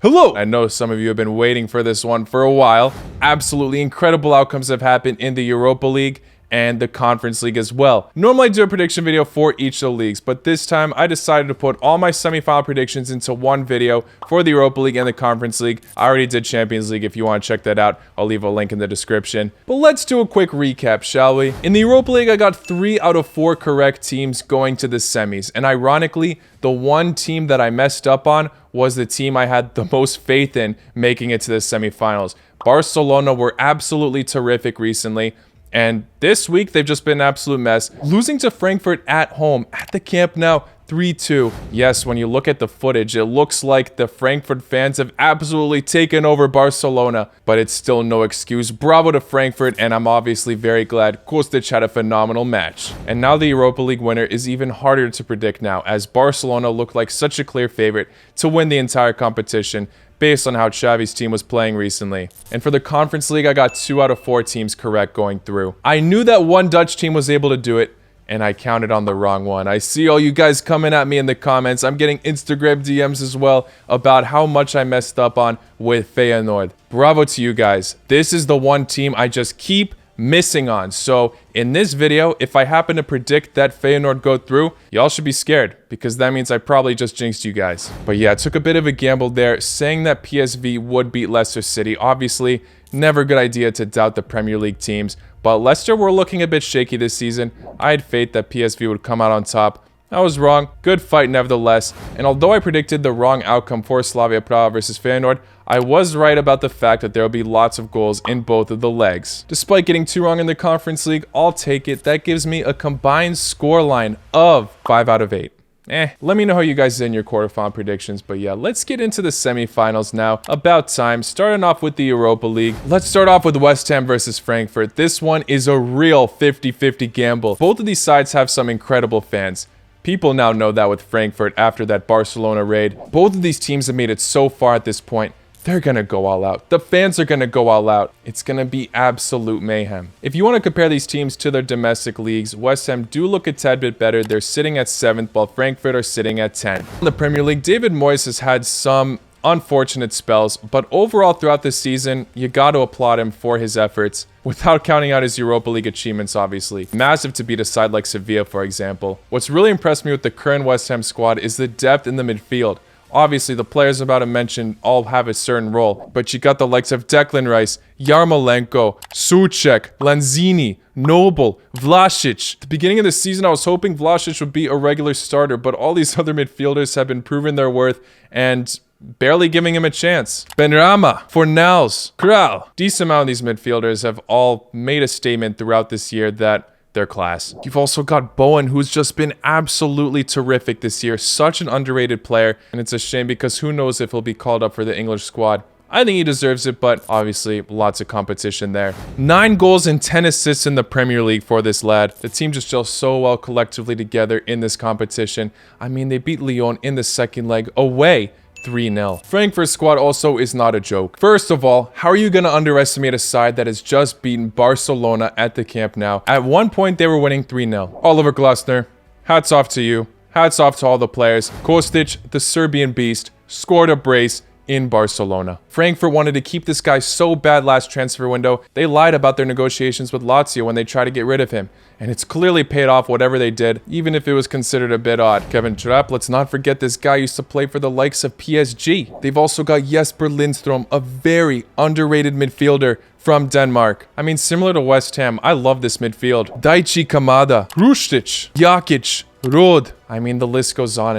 Hello! I know some of you have been waiting for this one for a while. Absolutely incredible outcomes have happened in the Europa League and the Conference League as well. Normally I do a prediction video for each of the leagues, but this time I decided to put all my semifinal predictions into one video for the Europa League and the Conference League. I already did Champions League. If you want to check that out, I'll leave a link in the description. But let's do a quick recap, shall we? In the Europa League, I got 3 out of 4 correct teams going to the semis, and ironically, the one team that I messed up on was the team I had the most faith in making it to the semifinals. Barcelona were absolutely terrific recently, and this week they've just been an absolute mess. Losing to Frankfurt at home, at the Camp Nou, 3-2. Yes, when you look at the footage, it looks like the Frankfurt fans have absolutely taken over Barcelona, but it's still no excuse. Bravo to Frankfurt, and I'm obviously very glad Kostic had a phenomenal match. And now the Europa League winner is even harder to predict now, as Barcelona looked like such a clear favorite to win the entire competition, based on how Xavi's team was playing recently. And for the Conference League, I got 2 out of 4 teams correct going through. I knew that one Dutch team was able to do it, and I counted on the wrong one. I see all you guys coming at me in the comments. I'm getting Instagram DMs as well about how much I messed up on with Feyenoord. Bravo to you guys. This is the one team I just keep missing on. So in this video, if I happen to predict that Feyenoord go through, y'all should be scared, because that means I probably just jinxed you guys. But yeah, I took a bit of a gamble there, saying that PSV would beat Leicester City. Obviously, never a good idea to doubt the Premier League teams, but Leicester were looking a bit shaky this season. I had faith that PSV would come out on top. I was wrong. Good fight nevertheless. And although I predicted the wrong outcome for Slavia Praha versus Feyenoord, I was right about the fact that there will be lots of goals in both of the legs. Despite getting 2 wrong in the Conference League, I'll take it. That gives me a combined scoreline of 5 out of 8. Let me know how you guys did in your quarterfinal predictions. But yeah, let's get into the semifinals now. About time. Starting off with the Europa League. Let's start off with West Ham versus Frankfurt. This one is a real 50-50 gamble. Both of these sides have some incredible fans. People now know that with Frankfurt after that Barcelona raid. Both of these teams have made it so far at this point. They're going to go all out. The fans are going to go all out. It's going to be absolute mayhem. If you want to compare these teams to their domestic leagues, West Ham do look a tad bit better. They're sitting at 7th, while Frankfurt are sitting at 10. In the Premier League, David Moyes has had some unfortunate spells, but overall throughout this season, you got to applaud him for his efforts, without counting out his Europa League achievements, obviously. Massive to beat a side like Sevilla, for example. What's really impressed me with the current West Ham squad is the depth in the midfield. Obviously, the players I'm about to mention all have a certain role, but you got the likes of Declan Rice, Yarmolenko, Souček, Lanzini, Noble, Vlasic. At the beginning of the season, I was hoping Vlasic would be a regular starter, but all these other midfielders have been proving their worth and barely giving him a chance. Benrahma, Fornals, Kral. Decent amount of these midfielders have all made a statement throughout this year that they're class. You've also got Bowen, who's just been absolutely terrific this year. Such an underrated player, and it's a shame because who knows if he'll be called up for the English squad. I think he deserves it, but obviously lots of competition there. 9 goals and 10 assists in the Premier League for this lad. The team just gels so well collectively together in this competition. I mean, they beat Lyon in the second leg away 3-0. Frankfurt's squad also is not a joke. First of all, how are you going to underestimate a side that has just beaten Barcelona at the Camp Nou? At one point, they were winning 3-0. Oliver Glasner, hats off to you. Hats off to all the players. Kostic, the Serbian beast, scored a brace in Barcelona. Frankfurt wanted to keep this guy so bad last transfer window, they lied about their negotiations with Lazio when they tried to get rid of him. And it's clearly paid off whatever they did, even if it was considered a bit odd. Kevin Trapp, let's not forget this guy used to play for the likes of PSG. They've also got Jesper Lindstrom, a very underrated midfielder from Denmark. I mean, similar to West Ham, I love this midfield. Daichi Kamada, Rustic, Jakic, Rod. I mean, the list goes on.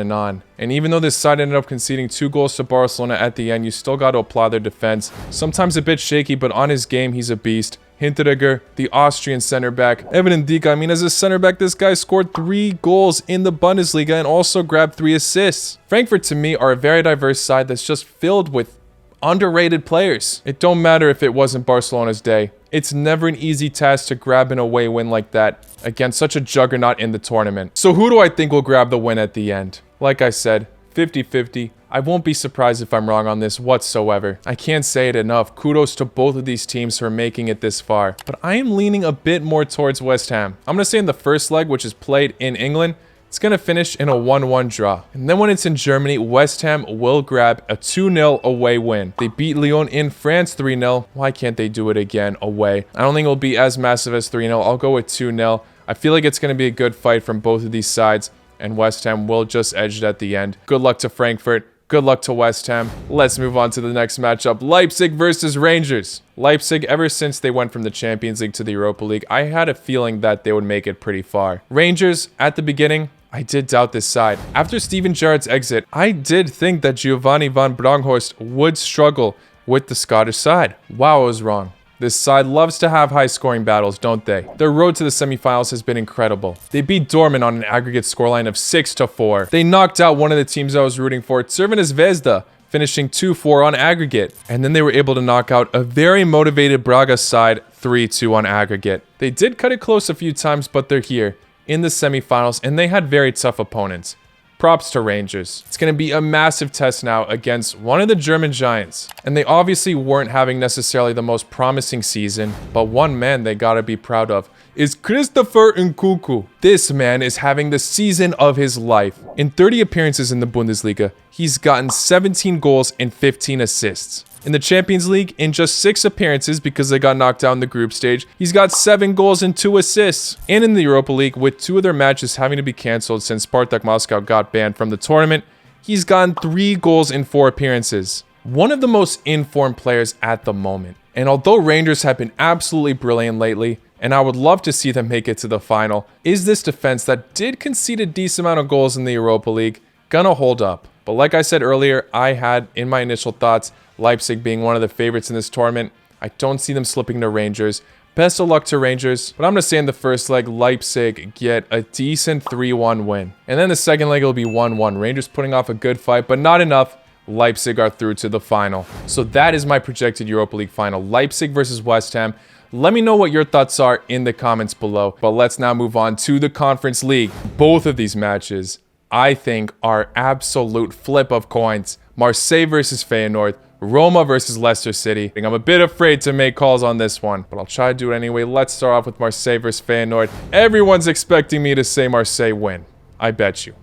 And even though this side ended up conceding 2 goals to Barcelona at the end, you still got to applaud their defense. Sometimes a bit shaky, but on his game, he's a beast. Hinteregger, the Austrian center back. Evan Ndika, I mean, as a center back, this guy scored 3 goals in the Bundesliga and also grabbed 3 assists. Frankfurt, to me, are a very diverse side that's just filled with underrated players. It don't matter if it wasn't Barcelona's day. It's never an easy task to grab an away win like that against such a juggernaut in the tournament. So who do I think will grab the win at the end? Like I said, 50-50. I won't be surprised if I'm wrong on this whatsoever. I can't say it enough. Kudos to both of these teams for making it this far. But I am leaning a bit more towards West Ham. I'm going to say in the first leg, which is played in England, it's going to finish in a 1-1 draw. And then when it's in Germany, West Ham will grab a 2-0 away win. They beat Lyon in France 3-0. Why can't they do it again away? I don't think it'll be as massive as 3-0. I'll go with 2-0. I feel like it's going to be a good fight from both of these sides, and West Ham will just edge it at the end. Good luck to Frankfurt. Good luck to West Ham. Let's move on to the next matchup. Leipzig versus Rangers. Leipzig, ever since they went from the Champions League to the Europa League, I had a feeling that they would make it pretty far. Rangers, at the beginning, I did doubt this side. After Steven Gerrard's exit, I did think that Giovanni van Bronckhorst would struggle with the Scottish side. Wow, I was wrong. This side loves to have high-scoring battles, don't they? Their road to the semifinals has been incredible. They beat Dortmund on an aggregate scoreline of 6-4. They knocked out one of the teams I was rooting for, Crvena Zvezda, finishing 2-4 on aggregate. And then they were able to knock out a very motivated Braga side 3-2 on aggregate. They did cut it close a few times, but they're here in the semifinals, and they had very tough opponents. Props to Rangers. It's going to be a massive test now against one of the German giants. And they obviously weren't having necessarily the most promising season, but one man they got to be proud of is Christopher Nkunku. This man is having the season of his life. In 30 appearances in the Bundesliga, he's gotten 17 goals and 15 assists. In the Champions League, in just 6 appearances because they got knocked out in the group stage, he's got 7 goals and 2 assists. And in the Europa League, with 2 of their matches having to be cancelled since Spartak Moscow got banned from the tournament, he's gotten 3 goals in 4 appearances. One of the most informed players at the moment. And although Rangers have been absolutely brilliant lately, and I would love to see them make it to the final, is this defense that did concede a decent amount of goals in the Europa League gonna hold up? But like I said earlier, I had in my initial thoughts Leipzig being one of the favorites in this tournament. I don't see them slipping to Rangers. Best of luck to Rangers. But I'm going to say in the first leg, Leipzig get a decent 3-1 win. And then the second leg will be 1-1. Rangers putting off a good fight, but not enough. Leipzig are through to the final. So that is my projected Europa League final. Leipzig versus West Ham. Let me know what your thoughts are in the comments below. But let's now move on to the Conference League. Both of these matches, I think, are absolute flip of coins. Marseille versus Feyenoord. Roma versus Leicester City. I'm a bit afraid to make calls on this one, but I'll try to do it anyway. Let's start off with Marseille versus Feyenoord. Everyone's expecting me to say Marseille win. I bet you.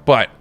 But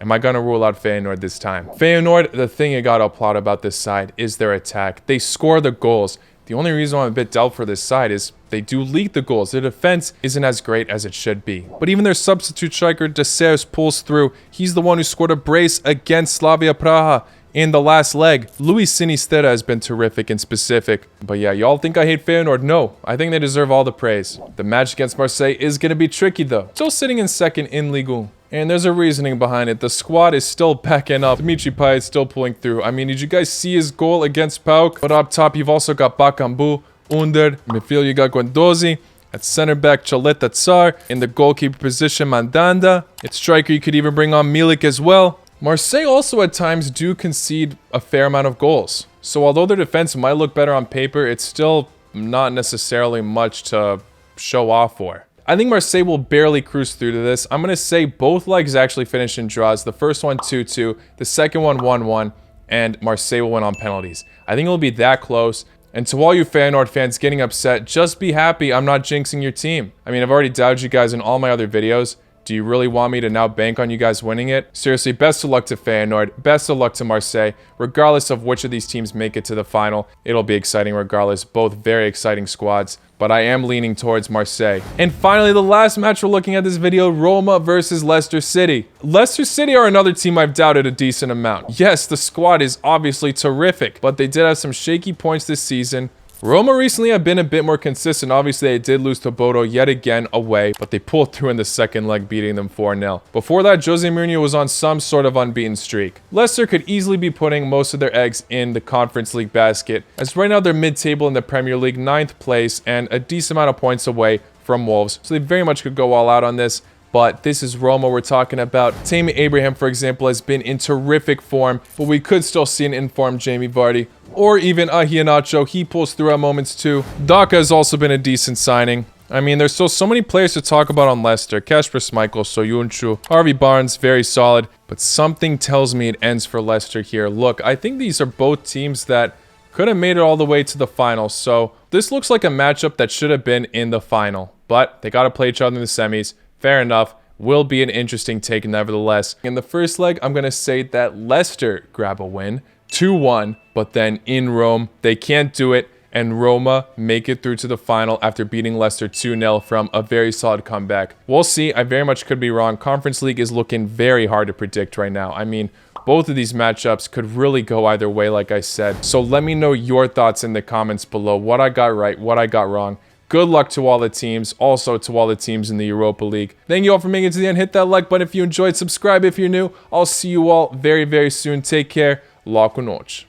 am I going to rule out Feyenoord this time? Feyenoord, the thing you got to applaud about this side is their attack. They score the goals. The only reason I'm a bit doubtful for this side is they do leak the goals. Their defense isn't as great as it should be. But even their substitute striker, De Seus, pulls through. He's the one who scored a brace against Slavia Praha in the last leg. Luis Sinisterra has been terrific and specific. But yeah, y'all think I hate Feyenoord? No, I think they deserve all the praise. The match against Marseille is going to be tricky though. Still sitting in second in Ligue 1. And there's a reasoning behind it. The squad is still backing up. Dimitri Payet is still pulling through. I mean, did you guys see his goal against PAOK? But up top, you've also got Bakambu, Under. In midfield, you got Guendouzi. At center back, Chaleta Tsar. In the goalkeeper position, Mandanda. At striker, you could even bring on Milik as well. Marseille also at times do concede a fair amount of goals. So although their defense might look better on paper, it's still not necessarily much to show off for. I think Marseille will barely cruise through to this. I'm going to say both legs actually finish in draws. The first one 2-2, the second one 1-1, and Marseille will win on penalties. I think it'll be that close. And to all you Feyenoord fans getting upset, just be happy I'm not jinxing your team. I mean, I've already doubted you guys in all my other videos. Do you really want me to now bank on you guys winning it? Seriously, best of luck to Feyenoord. Best of luck to Marseille. Regardless of which of these teams make it to the final, it'll be exciting regardless. Both very exciting squads. But I am leaning towards Marseille. And finally, the last match we're looking at this video, Roma versus Leicester City. Leicester City are another team I've doubted a decent amount. Yes, the squad is obviously terrific, but they did have some shaky points this season. Roma recently have been a bit more consistent. Obviously, they did lose to Bodo yet again away, but they pulled through in the second leg, beating them 4-0. Before that, Jose Mourinho was on some sort of unbeaten streak. Leicester could easily be putting most of their eggs in the Conference League basket, as right now they're mid-table in the Premier League, 9th place, and a decent amount of points away from Wolves. So they very much could go all out on this. But this is Roma we're talking about. Tammy Abraham, for example, has been in terrific form, but we could still see an informed Jamie Vardy. Or even Iheanacho, he pulls through at moments too. Daka has also been a decent signing. I mean, there's still so many players to talk about on Leicester. Kasper Schmeichel, Soyuncu, Harvey Barnes, very solid. But something tells me it ends for Leicester here. Look, I think these are both teams that could have made it all the way to the final. So this looks like a matchup that should have been in the final. But they got to play each other in the semis. Fair enough. will be an interesting take nevertheless. In the first leg, I'm going to say that Leicester grab a win, 2-1, but then in Rome, they can't do it, and Roma make it through to the final after beating Leicester 2-0 from a very solid comeback. We'll see. I very much could be wrong. Conference League is looking very hard to predict right now. I mean, both of these matchups could really go either way, like I said. So let me know your thoughts in the comments below. What I got right, what I got wrong. Good luck to all the teams, also to all the teams in the Europa League. Thank you all for making it to the end. Hit that like button if you enjoyed. Subscribe if you're new. I'll see you all very, very soon. Take care. Lá com noite.